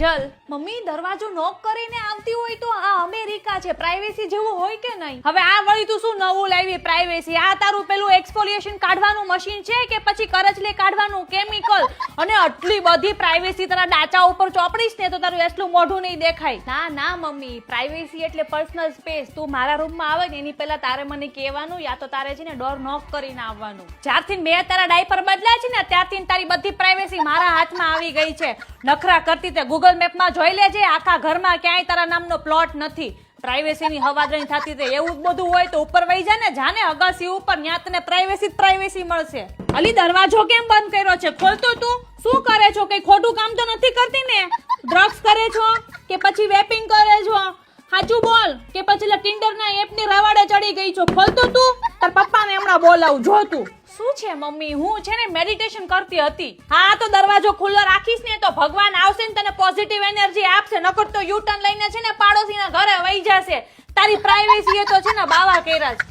કાજલ, mummy દરવાજો નોક કરીને આવતી હોય તો આ અમેરિકા છે, પ્રાઇવેસી જેવું હોય કે નહીં? હવે આ વળી તું શું નવું લાવી પ્રાઇવેસી? આ તારું પેલું એક્સફોલિએશન કાઢવાનું મશીન છે કે પછી કરચલી કાઢવાનું કેમિકલ? અને આટલી બધી પ્રાઇવેસી તારા ડાચા ઉપર ચોપડીશ ને તો તારું એટલું મોઢું નહીં દેખાય. ના ના મમ્મી, પ્રાઇવેસી એટલે પર્સનલ સ્પેસ. તું મારા રૂમમાં આવે ને એની પહેલા તારે મને કહેવાનું, યા તો તારે છે ને ડોર નોક કરીને આવવાનું. જ્યારથી મેં તારા ડાયપર બદલ્યા છે ને ત્યારથી તારી બધી પ્રાઇવેસી મારા હાથમાં આવી ગઈ છે. નખરા કરતી તે ગૂગલ મેપમાં જોઈ લેજે, આખા ઘરમાં ક્યાંય તારા નામનો પ્લોટ નથી. પ્રાઇવેસીની હવાદણી થતી તે એવું જ બધું હોય તો ઉપર વહી જા ને, જાને અગાસી ઉપર, ન્યા તને પ્રાઇવેસી મળશે. અલી દરવાજો કેમ બંધ કર્યો છે? ખોલતો તું શું કરે છો? કઈ ખોટું કામ તો નથી કરતી ને? ડ્રગ્સ કરે છો કે પછી વેપિંગ કરે છો? સાચું બોલ, કે પછી ટિન્ડર ના એપ ની રવાડે ચડી ગઈ છો? ખોલતો તું, તાર પપ્પાને હમણાં બોલાવું. જો તું શું છે મમ્મી, હું છે ને મેડિટેશન કરતી હતી. હા તો દરવાજો ખુલ્લો રાખીશ ને તો ભગવાન આવશે ને તને પોઝિટિવ એનર્જી આપશે, નકર તો યુ ટર્ન લઈને છે ને પાડોશીના ઘરે વહી જશે. તારી પ્રાઇવેસી એ તો છે ને બાવા કર્યા છે.